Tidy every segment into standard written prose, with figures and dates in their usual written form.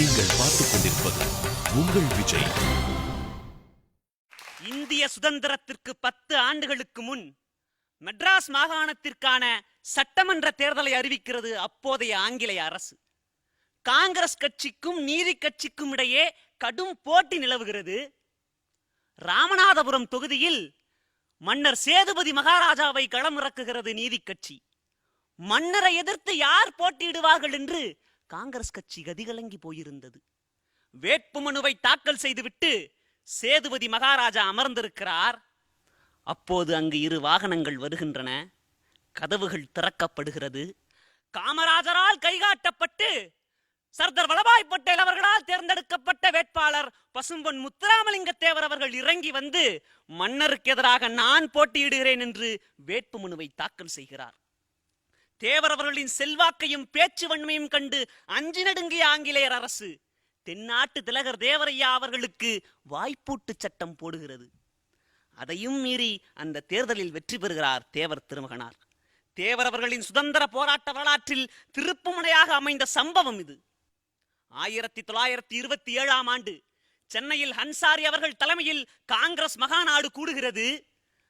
நீங்கள் பார்த்துக் கொண்டிருப்பது உங்கள் விஜய். இந்திய சுதந்திரத்திற்கு 10 ஆண்டுகளுக்கு முன் மெட்ராஸ் மாகாணத்திற்கான சட்டமன்ற தேர்தலை அறிவிக்கிறது அப்போதைய ஆங்கிலேய அரசு. காங்கிரஸ் கட்சிக்கும் நீதி கட்சிக்கும் இடையே கடும் போட்டி நிலவுகிறது. ராமநாதபுரம் தொகுதியில் மன்னர் சேதுபதி மகாராஜாவை களமிறக்குகிறது நீதி கட்சி. மன்னரை எதிர்த்து யார் போட்டியிடுவார்கள் என்று காங்கிரஸ் கட்சி கதிகலங்கி போயிருந்தது. வேட்புமனுவை தாக்கல் செய்துவிட்டு சேதுபதி மகாராஜா அமர்ந்திருக்கிறார். அப்போது அங்கு 2 வாகனங்கள் வருகின்றன. கதவுகள் திறக்கப்படுகிறது. காமராஜரால் கைகாட்டப்பட்டு சர்தார் வல்லபாய் பட்டேல் அவர்களால் தேர்ந்தெடுக்கப்பட்ட வேட்பாளர் பசும்பொன் முத்துராமலிங்க தேவர் அவர்கள் இறங்கி வந்து மன்னருக்கு எதிராக நான் போட்டியிடுகிறேன் என்று வேட்புமனுவை தாக்கல் செய்கிறார். தேவர் அவர்களின் செல்வாக்கையும் பேச்சு வன்மையும் கண்டு அஞ்சி நடுங்கிய ஆங்கிலேயர் அரசு தென்னாட்டு திலகர் தேவரையா அவர்களுக்கு வாய்ப்பூட்டு சட்டம் போடுகிறது. அதையும் மீறி அந்த தேர்தலில் வெற்றி பெறுகிறார் தேவர் திருமகனார். தேவர் அவர்களின் சுதந்திர போராட்ட வரலாற்றில் திருப்புமுனையாக அமைந்த சம்பவம் இது. 1927ஆம் ஆண்டு சென்னையில் ஹன்சாரி அவர்கள் தலைமையில் காங்கிரஸ் மகாநாடு கூடுகிறது.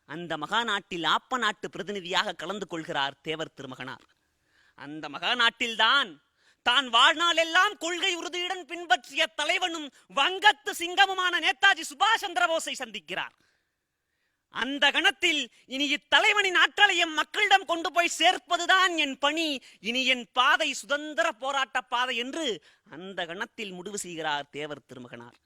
அந்த மகாநாட்டில் ஆப்ப நாட்டு பிரதிநிதியாக கலந்து கொள்கிறார் தேவர் திருமகனார். அந்த மகாநாட்டில் தான் வாழ்நாள் எல்லாம் கொள்கை உறுதியுடன் பின்பற்றிய தலைவனும் வங்கத்து சிங்கமுமான நேதாஜி சுபாஷ் சந்திர போஸை சந்திக்கிறார். அந்த கணத்தில் இனி இத்தலைவனின் ஆற்றலையும் மக்களிடம் கொண்டு போய் சேர்ப்பதுதான் என் பணி, இனி என் பாதை சுதந்திர போராட்ட பாதை என்று அந்த கணத்தில் முடிவு செய்கிறார் தேவர் திருமகனார்.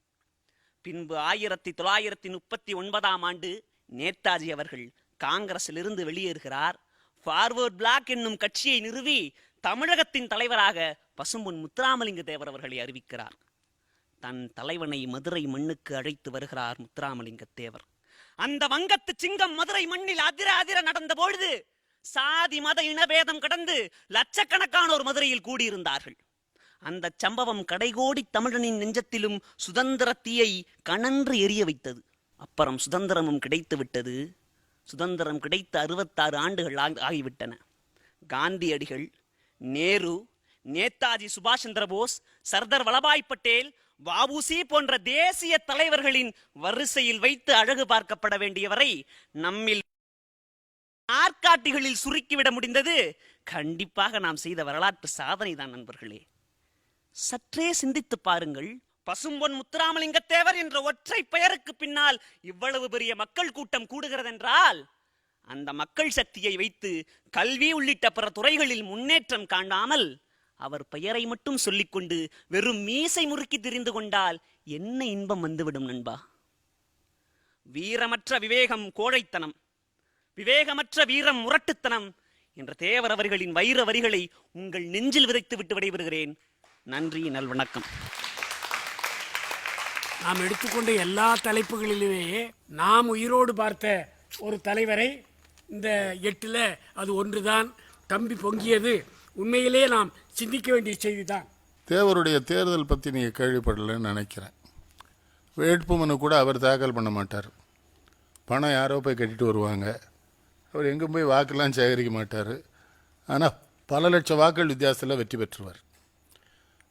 பின்பு 1939ஆம் ஆண்டு நேதாஜி அவர்கள் காங்கிரஸில் இருந்து வெளியேறுகிறார். ஃபார்வர்ட் பிளாக் என்னும் கட்சியை நிறுவி தமிழகத்தின் தலைவராக பசும்பொன் முத்துராமலிங்க தேவர் அவர்களை அறிவிக்கிறார். தன் தலைவனை மதுரை மண்ணுக்கு அழைத்து வருகிறார் முத்துராமலிங்க தேவர். அந்த வங்கத்து சிங்கம் மதுரை மண்ணில் அதிர அதிர நடந்த பொழுது சாதி மத இனபேதம் கடந்து லட்சக்கணக்கானோர் மதுரையில் கூடியிருந்தார்கள். அந்த சம்பவம் கடைகோடி தமிழனின் நெஞ்சத்திலும் சுதந்திர தீயை கனன்று எரிய வைத்தது. அப்புறம் சுதந்திரமும் கிடைத்து விட்டது. சுதந்திரம் கிடைத்த 66 ஆண்டுகள் ஆகிவிட்டன. காந்தியடிகள், நேரு, நேதாஜி சுபாஷ் சந்திர போஸ், சர்தார் வல்லபாய் பட்டேல், வாபுசி போன்ற தேசிய தலைவர்களின் வரிசையில் வைத்து அழகு பார்க்கப்பட வேண்டியவரை நம்மில் நாற்காட்டிகளில் சுருக்கிவிட முடிந்தது கண்டிப்பாக நாம் செய்த வரலாற்று சாதனை தான் நண்பர்களே. சற்றே சிந்தித்து பாருங்கள். பசும்பொன் முத்துராமலிங்க தேவர் என்ற ஒற்றை பெயருக்கு பின்னால் இவ்வளவு பெரிய மக்கள் கூட்டம் கூடுகிறதென்றால் அந்த மக்கள் சக்தியை வைத்து கல்வி உள்ளிட்ட பிற துறைகளில் முன்னேற்றம் காணாமல் அவர் பெயரை மட்டும் சொல்லிக்கொண்டு வெறும் மீசை முறுக்கி திரிந்து கொண்டால் என்ன இன்பம் வந்துவிடும் நண்பா? வீரமற்ற விவேகம் கோழைத்தனம், விவேகமற்ற வீரம் முரட்டுத்தனம் என்ற தேவர் அவர்களின் வைர வரிகளை உங்கள் நெஞ்சில் விதைத்து விட்டு விடைபெறுகிறேன். நன்றி, நல்வணக்கம். நாம் எடுத்துக்கொண்ட எல்லா தலைப்புகளிலுமே நாம் உயிரோடு பார்த்த ஒரு தலைவரை இந்த 8ல் அது ஒன்றுதான். தம்பி பொங்கியது உண்மையிலே நாம் சிந்திக்க வேண்டிய செய்தி தான். தேவருடைய தேர்தல் பற்றி நீங்கள் கேள்விப்படலைன்னு நினைக்கிறேன். வேட்புமனு கூட அவர் தாக்கல் பண்ண மாட்டார். பணம் யாரோ போய் கட்டிட்டு வருவாங்க. அவர் எங்கே போய் வாக்கெல்லாம் சேகரிக்க மாட்டார். ஆனால் பல லட்சம் வாக்குகள் வித்தியாசத்தில் வெற்றி பெற்றுவார்.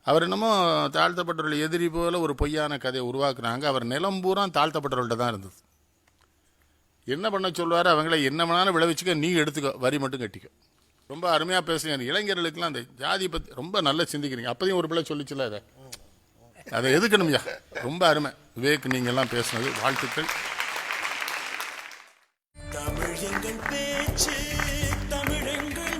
அவர் என்னமோ தாழ்த்தப்பட்டவர்கள் எதிரி போல ஒரு பொய்யான கதையை உருவாக்குனாங்க. அவர் நிலம் பூரா தாழ்த்தப்பட்டவர்கள்ட்ட தான் இருந்தது. என்ன பண்ண சொல்லுவார், அவங்கள என்ன வேணாலும் விளைவிச்சுக்க, நீ எடுத்துக்கோ, வரி மட்டும் கட்டிக்கோ. ரொம்ப அருமையாக பேசுகிறீங்க. இளைஞர்களுக்கெல்லாம் அந்த ஜாதி பற்றி ரொம்ப நல்லா சிந்திக்கிறீங்க. அப்போதையும் ஒரு பிள்ளை சொல்லிச்சுல, அதை எதுக்கணும்யா. ரொம்ப அருமை விவேக், நீங்கள்லாம் பேசுனது வாழ்த்துக்கள். தமிழ் எங்கள் பேச்சு, தமிழ் எங்கள்